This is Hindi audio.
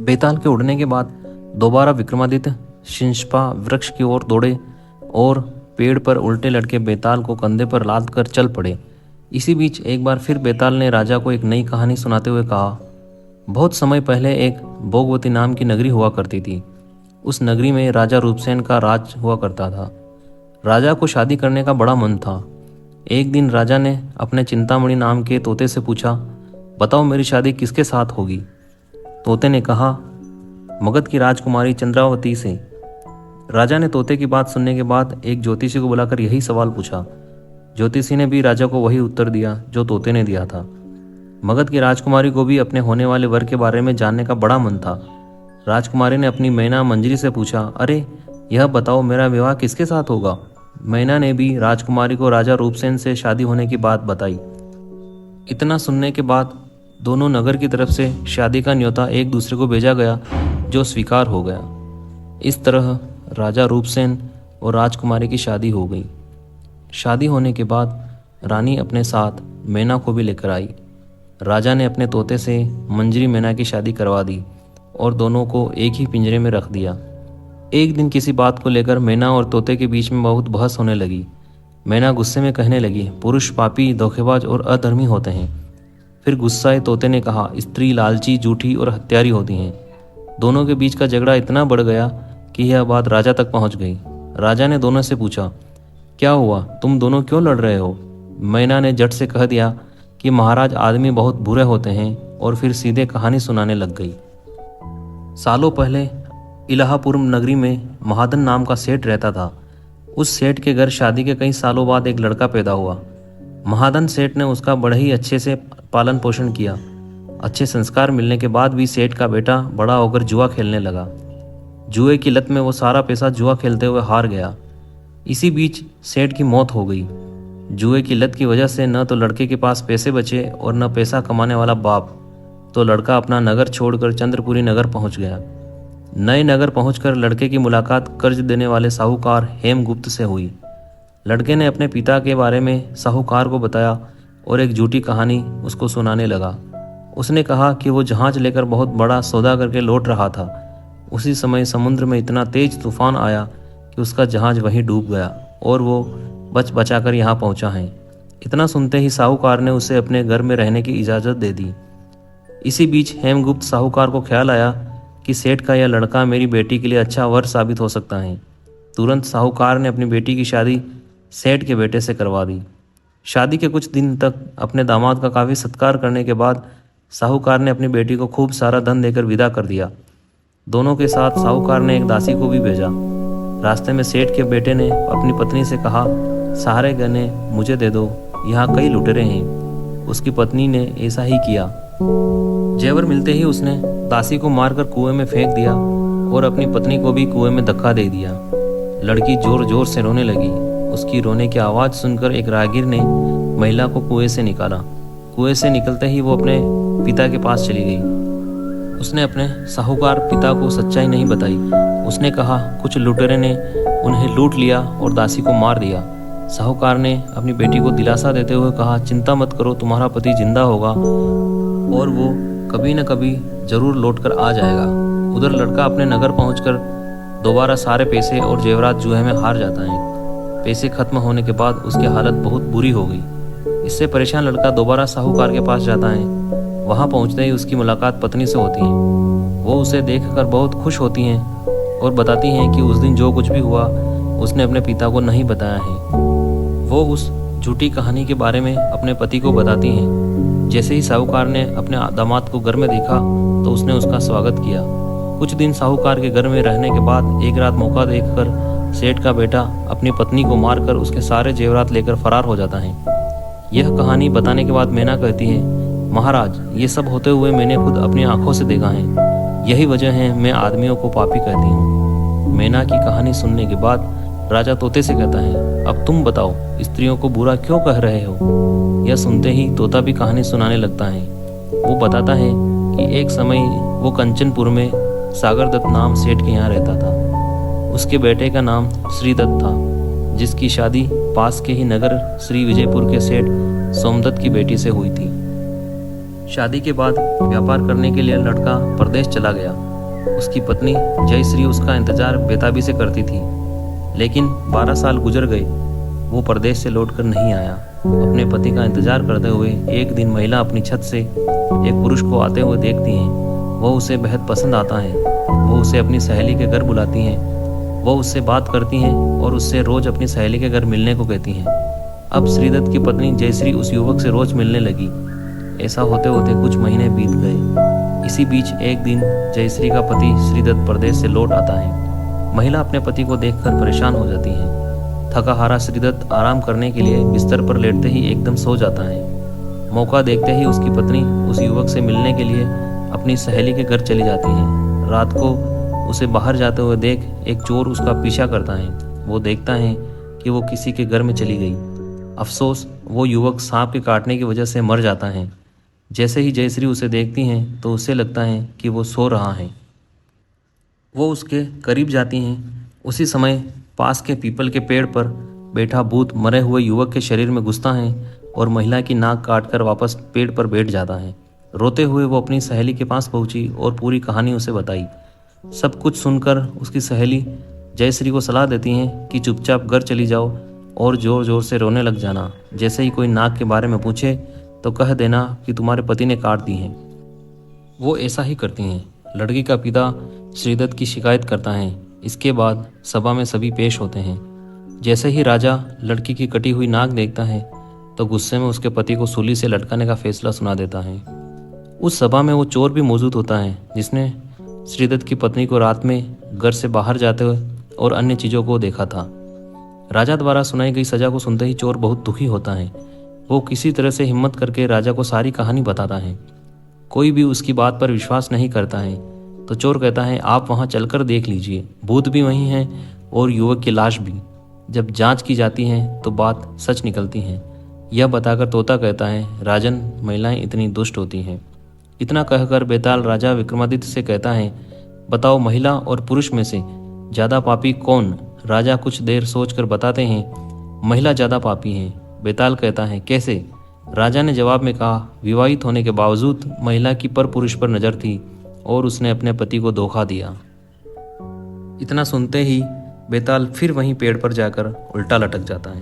बेताल के उड़ने के बाद दोबारा विक्रमादित्य शिंशपा वृक्ष की ओर दौड़े और पेड़ पर उल्टे लटके बेताल को कंधे पर लाद कर चल पड़े। इसी बीच एक बार फिर बेताल ने राजा को एक नई कहानी सुनाते हुए कहा, बहुत समय पहले एक भोगवती नाम की नगरी हुआ करती थी। उस नगरी में राजा रूपसेन का राज हुआ करता था। राजा को शादी करने का बड़ा मन था। एक दिन राजा ने अपने चिंतामणि नाम के तोते से पूछा, बताओ मेरी शादी किसके साथ होगी। तोते ने कहा, मगध की राजकुमारी चंद्रावती से। राजा ने तोते की बात सुनने के बाद एक ज्योतिषी को बुलाकर यही सवाल पूछा। ज्योतिषी ने भी राजा को वही उत्तर दिया जो तोते ने दिया था। मगध की राजकुमारी को भी अपने होने वाले वर के बारे में जानने का बड़ा मन था। राजकुमारी ने अपनी मैना मंजरी से पूछा, अरे यह बताओ मेरा विवाह किसके साथ होगा। मैना ने भी राजकुमारी को राजा रूपसेन से शादी होने की बात बताई। इतना सुनने के बाद दोनों नगर की तरफ से शादी का न्योता एक दूसरे को भेजा गया, जो स्वीकार हो गया। इस तरह राजा रूपसेन और राजकुमारी की शादी हो गई। शादी होने के बाद रानी अपने साथ मैना को भी लेकर आई। राजा ने अपने तोते से मंजरी मैना की शादी करवा दी और दोनों को एक ही पिंजरे में रख दिया। एक दिन किसी बात को लेकर मैना और तोते के बीच में बहुत बहस होने लगी। मैना गुस्से में कहने लगी, पुरुष पापी, धोखेबाज और अधर्मी होते हैं। फिर गुस्साए तोते ने कहा, स्त्री लालची, झूठी और हत्यारी होती हैं। दोनों के बीच का झगड़ा इतना बढ़ गया कि यह बात राजा तक पहुंच गई। राजा ने दोनों से पूछा, क्या हुआ, तुम दोनों क्यों लड़ रहे हो। मैना ने झट से कह दिया कि महाराज, आदमी बहुत बुरे होते हैं, और फिर सीधे कहानी सुनाने लग गई। सालों पहले इलाहापुर नगरी में महादन नाम का सेठ रहता था। उस सेठ के घर शादी के कई सालों बाद एक लड़का पैदा हुआ। महादन सेठ ने उसका बड़े ही अच्छे से पालन पोषण किया। अच्छे संस्कार मिलने के बाद भी सेठ का बेटा बड़ा होकर जुआ खेलने लगा। जुए की लत में वो सारा पैसा जुआ खेलते हुए हार गया। इसी बीच सेठ की मौत हो गई। जुए की लत की वजह से न तो लड़के के पास पैसे बचे और न पैसा कमाने वाला बाप, तो लड़का अपना नगर छोड़कर चंद्रपुरी नगर पहुंच गया। नए नगर पहुंचकर लड़के की मुलाकात कर्ज देने वाले साहूकार हेमगुप्त से हुई। लड़के ने अपने पिता के बारे में साहूकार को बताया और एक झूठी कहानी उसको सुनाने लगा। उसने कहा कि वो जहाज लेकर बहुत बड़ा सौदा करके लौट रहा था। उसी समय समुद्र में इतना तेज तूफान आया कि उसका जहाज वहीं डूब गया और वो बच बचाकर यहाँ पहुँचा है। इतना सुनते ही साहूकार ने उसे अपने घर में रहने की इजाज़त दे दी। इसी बीच हेमगुप्त साहूकार को ख्याल आया कि सेठ का यह लड़का मेरी बेटी के लिए अच्छा वर साबित हो सकता है। तुरंत साहूकार ने अपनी बेटी की शादी सेठ के बेटे से करवा दी। शादी के कुछ दिन तक अपने दामाद का काफ़ी सत्कार करने के बाद साहूकार ने अपनी बेटी को खूब सारा धन देकर विदा कर दिया। दोनों के साथ साहूकार ने एक दासी को भी भेजा। रास्ते में सेठ के बेटे ने अपनी पत्नी से कहा, सारे गहने मुझे दे दो, यहाँ कई लुटेरे हैं। उसकी पत्नी ने ऐसा ही किया। जेवर मिलते ही उसने दासी को मारकर कुएं में फेंक दिया और अपनी पत्नी को भी कुएं में धक्का दे दिया। लड़की जोर जोर से रोने लगी। उसकी रोने की आवाज़ सुनकर एक राहगीर ने महिला को कुएं से निकाला। कुएं से निकलते ही वो अपने पिता के पास चली गई। उसने अपने साहूकार पिता को सच्चाई नहीं बताई। उसने कहा, कुछ लुटेरे ने उन्हें लूट लिया और दासी को मार दिया। साहूकार ने अपनी बेटी को दिलासा देते हुए कहा, चिंता मत करो, तुम्हारा पति जिंदा होगा और वो कभी न कभी जरूर लौटकर आ जाएगा। उधर लड़का अपने नगर पहुंचकर दोबारा सारे पैसे और जेवरात जुए में हार जाता है। पैसे खत्म होने के बाद उसकी हालत बहुत बुरी हो गई। इससे परेशान लड़का दोबारा साहूकार के पास जाता है। वहां पहुंचते ही उसकी मुलाकात पत्नी से होती है। वो उसे देखकर बहुत खुश होती हैं और बताती हैं कि उस दिन जो कुछ भी हुआ उसने अपने पिता को नहीं बताया है। वो उस झूठी कहानी के बारे में अपने पति को बताती हैं। जैसे ही साहूकार ने अपने दामाद को घर में देखा तो उसने उसका स्वागत किया। कुछ दिन साहूकार के घर में रहने के बाद एक रात मौका देखकर सेठ का बेटा अपनी पत्नी को मारकर उसके सारे जेवरात लेकर फरार हो जाता है। यह कहानी बताने के बाद मैना कहती है, महाराज, ये सब होते हुए मैंने खुद अपनी आंखों से देखा है। यही वजह है मैं आदमियों को पापी कहती हूँ। मैना की कहानी सुनने के बाद राजा तोते से कहता है, अब तुम बताओ, स्त्रियों को बुरा क्यों कह रहे हो। यह सुनते ही तोता भी कहानी सुनाने लगता है। वो बताता है कि एक समय वो कंचनपुर में सागर दत्त नाम सेठ के यहाँ रहता था। उसके बेटे का नाम श्रीदत्त था, जिसकी शादी पास के ही नगर श्री विजयपुर के सेठ सोमदत्त की बेटी से हुई थी। शादी के बाद व्यापार करने के लिए लड़का प्रदेश चला गया। उसकी पत्नी जयश्री उसका इंतजार बेताबी से करती थी, लेकिन 12 साल गुजर गए, वो प्रदेश से लौटकर नहीं आया। अपने पति का इंतजार करते हुए एक दिन महिला अपनी छत से एक पुरुष को आते हुए देखती हैं। वह उसे बेहद पसंद आता है। वो उसे अपनी सहेली के घर बुलाती हैं। वह उससे बात करती हैं और उससे रोज अपनी सहेली के घर मिलने को कहती हैं। अब श्रीदत्त की पत्नी जयश्री उस युवक से रोज मिलने लगी। ऐसा होते होते कुछ महीने बीत गए। इसी बीच एक दिन जयश्री का पति श्रीदत्त प्रदेश से लौट आता है। महिला अपने पति को देखकर परेशान हो जाती है। थका हारा श्रीदत्त आराम करने के लिए बिस्तर पर लेटते ही एकदम सो जाता है। मौका देखते ही उसकी पत्नी उस युवक से मिलने के लिए अपनी सहेली के घर चली जाती है। रात को उसे बाहर जाते हुए देख एक चोर उसका पीछा करता है। वो देखता है कि वो किसी के घर में चली गई। अफसोस, वो युवक सांप के काटने की वजह से मर जाता है। जैसे ही जयश्री उसे देखती हैं तो उसे लगता है कि वो सो रहा है। वो उसके करीब जाती हैं। उसी समय पास के पीपल के पेड़ पर बैठा भूत मरे हुए युवक के शरीर में घुसता है और महिला की नाक काटकर वापस पेड़ पर बैठ जाता है। रोते हुए वो अपनी सहेली के पास पहुंची और पूरी कहानी उसे बताई। सब कुछ सुनकर उसकी सहेली जयश्री को सलाह देती हैं कि चुपचाप घर चली जाओ और ज़ोर ज़ोर से रोने लग जाना। जैसे ही कोई नाक के बारे में पूछे तो कह देना कि तुम्हारे पति ने काट दी है। वो ऐसा ही करती हैं। लड़की का पिता श्रीदत्त की शिकायत करता है। इसके बाद सभा में सभी पेश होते हैं। जैसे ही राजा लड़की की कटी हुई नाक देखता है तो गुस्से में उसके पति को सूली से लटकाने का फैसला सुना देता है। उस सभा में वो चोर भी मौजूद होता है जिसने श्रीदत्त की पत्नी को रात में घर से बाहर जाते हुए और अन्य चीज़ों को देखा था। राजा द्वारा सुनाई गई सजा को सुनते ही चोर बहुत दुखी होता है। वो किसी तरह से हिम्मत करके राजा को सारी कहानी बताता है। कोई भी उसकी बात पर विश्वास नहीं करता है तो चोर कहता है, आप वहाँ चलकर देख लीजिए, भूत भी वहीं हैं और युवक की लाश भी। जब जांच की जाती है तो बात सच निकलती है। यह बताकर तोता कहता है, राजन, महिलाएं इतनी दुष्ट होती हैं। इतना कहकर बेताल राजा विक्रमादित्य से कहता है, बताओ महिला और पुरुष में से ज़्यादा पापी कौन? राजा कुछ देर सोचकर बताते हैं, महिला ज़्यादा पापी है। बेताल कहता है, कैसे? राजा ने जवाब में कहा, विवाहित होने के बावजूद महिला की पर पुरुष पर नज़र थी और उसने अपने पति को धोखा दिया। इतना सुनते ही बेताल फिर वहीं पेड़ पर जाकर उल्टा लटक जाता है।